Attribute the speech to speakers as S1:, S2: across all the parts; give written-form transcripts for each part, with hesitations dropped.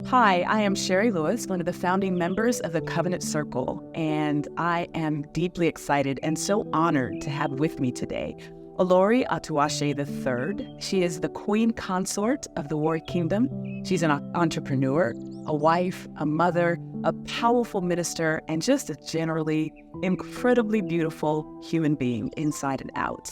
S1: Hi, I am Sherry Lewis, one of the founding members of the Covenant Circle, and I am deeply excited and so honored to have with me today Olori Atuwatse III. She is the Queen Consort of the Warri Kingdom. She's an entrepreneur, a wife, a mother, a powerful minister, and just a generally incredibly beautiful human being inside and out.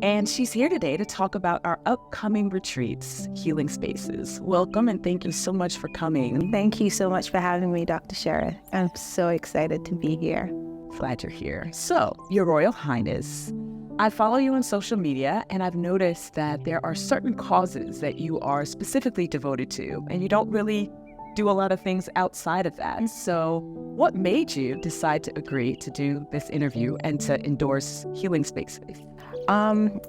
S1: And she's here today to talk about our upcoming retreats, Healing Spaces. Welcome and thank you so much for coming.
S2: Thank you so much for having me, Dr. Shara. I'm so excited to be here.
S1: Glad you're here. So, Your Royal Highness, I follow you on social media and I've noticed that there are certain causes that you are specifically devoted to, and you don't really do a lot of things outside of that. So what made you decide to agree to do this interview and to endorse Healing Spaces?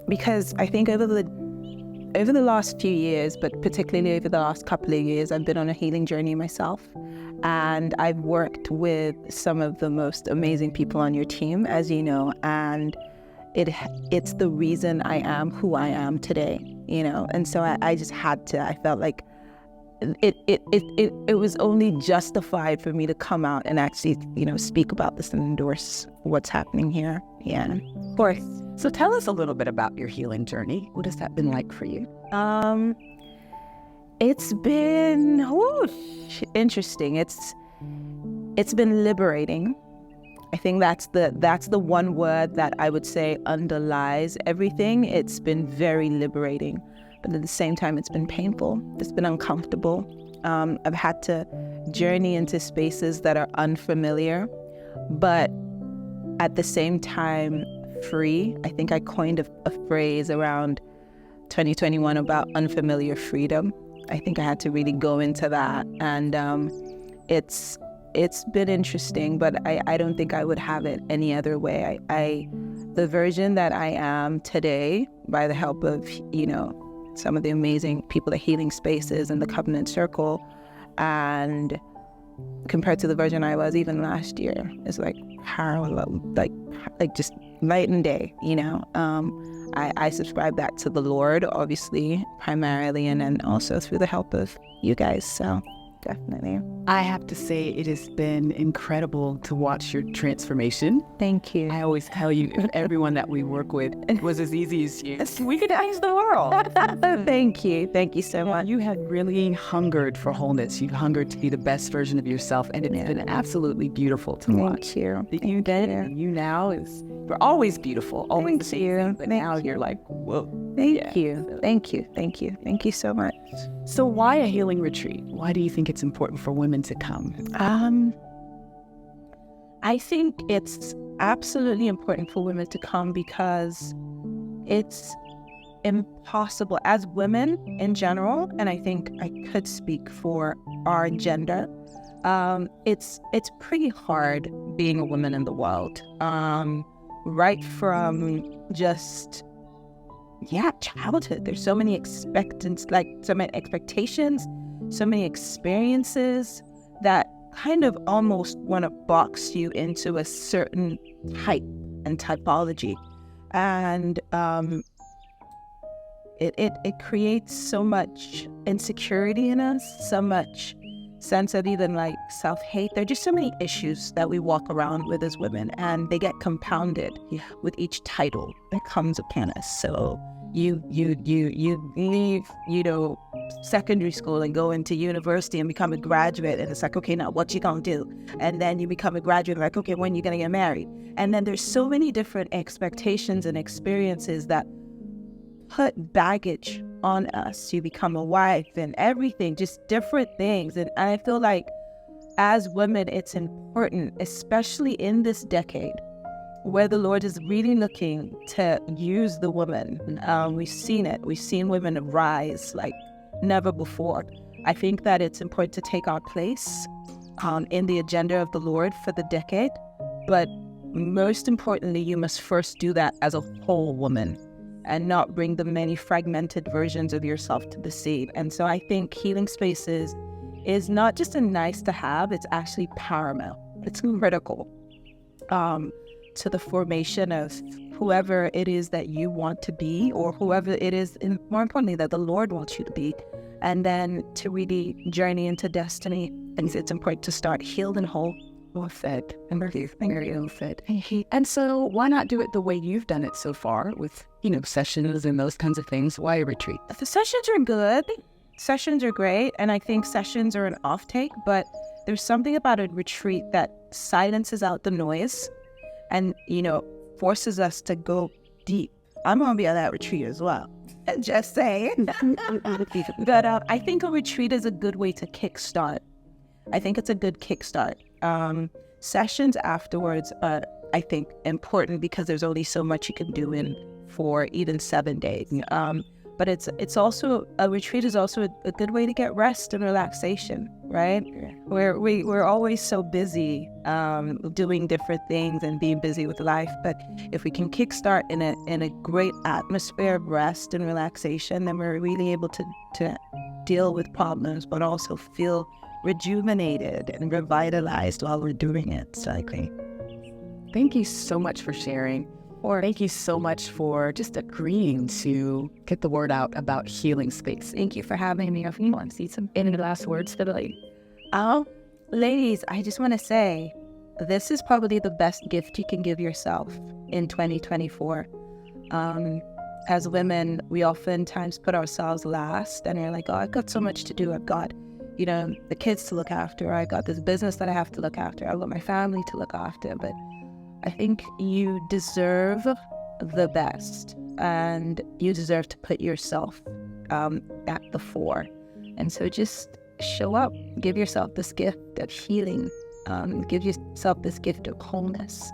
S2: Because I think over the last few years, but particularly over the last couple of years, I've been on a healing journey myself. And I've worked with some of the most amazing people on your team, as you know, and it's the reason I am who I am today, you know? And so I just had to, I felt like it was only justified for me to come out and actually, speak about this and endorse what's happening here. Yeah, of course.
S1: So tell us a little bit about your healing journey. What has that been like for you?
S2: It's been interesting. It's been liberating. I think that's the one word that I would say underlies everything. It's been very liberating, but at the same time, it's been painful. It's been uncomfortable. I've had to journey into spaces that are unfamiliar, but at the same time, free. I think I coined a phrase around 2021 about unfamiliar freedom. I think I had to really go into that, and it's been interesting, but I don't think I would have it any other way. The version that I am today, by the help of, some of the amazing people at Healing Spaces and the Covenant Circle, and compared to the version I was even last year, is like just night and day, I subscribe that to the Lord, obviously, primarily, and then also through the help of you guys, so definitely.
S1: I have to say it has been incredible to watch your transformation.
S2: Thank you.
S1: I always tell you, if everyone that we work with was as easy as you, we could change the world.
S2: Thank you. Thank you so much.
S1: You had really hungered for wholeness. You hungered to be the best version of yourself, and it's been absolutely beautiful to watch.
S2: Thank you.
S1: You did, and you now we're always beautiful, always
S2: Thank you.
S1: But now you're like, whoa.
S2: Thank you. Thank you. Thank you. Thank you so much.
S1: So why a healing retreat? Why do you think it's important for women to come?
S2: I think it's absolutely important for women to come because it's impossible as women in general, and I think I could speak for our gender. It's pretty hard being a woman in the world. Right from just childhood. There's so many expectations, so many experiences that kind of almost want to box you into a certain type and typology. And it creates so much insecurity in us, so much sense of even like self-hate. There are just so many issues that we walk around with as women, and they get compounded with each title that comes upon us. So you leave, secondary school and go into university and become a graduate, and it's like, okay, now what you gonna do? And then you become a graduate, like, okay, when you gonna get married? And then there's so many different expectations and experiences that put baggage on us. You become a wife and everything, just different things. And I feel like as women, it's important, especially in this decade where the Lord is really looking to use the woman. We've seen it. We've seen women rise like never before. I think that it's important to take our place in the agenda of the Lord for the decade. But most importantly, you must first do that as a whole woman and not bring the many fragmented versions of yourself to the seed. And so I think Healing Spaces is not just a nice to have, it's actually paramount. It's critical to the formation of whoever it is that you want to be, or whoever it is, and more importantly, that the Lord wants you to be. And then to really journey into destiny, and it's important to start healed and whole.
S1: Well said. And very well said. And so why not do it the way you've done it so far with, sessions and those kinds of things? Why a retreat?
S2: The sessions are good. Sessions are great. And I think sessions are an off take, but there's something about a retreat that silences out the noise and, forces us to go deep. I'm going to be at that retreat as well. Just saying. But I think a retreat is a good way to kickstart. I think it's a good kickstart. Sessions afterwards are, I think, important because there's only so much you can do in for even 7 days. But it's also, a retreat is also a good way to get rest and relaxation, right? We're always so busy doing different things and being busy with life. But if we can kickstart in a great atmosphere of rest and relaxation, then we're really able to deal with problems, but also feel rejuvenated and revitalized while we're doing it. So
S1: thank you so much for sharing. Or thank you so much for just agreeing to get the word out about healing space.
S2: Thank you for having me. If you want to see any last words today. Ladies, I just want to say, this is probably the best gift you can give yourself in 2024. As women, we oftentimes put ourselves last and we're like, oh, I've got so much to do. I've got, the kids to look after. I got this business that I have to look after. I've got my family to look after. But I think you deserve the best, and you deserve to put yourself at the fore. And so just show up, give yourself this gift of healing, give yourself this gift of wholeness,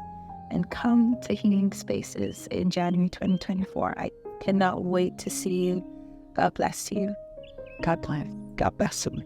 S2: and come to Healing Spaces in January 2024. I cannot wait to see you. God bless you.
S1: God bless.
S2: God bless you.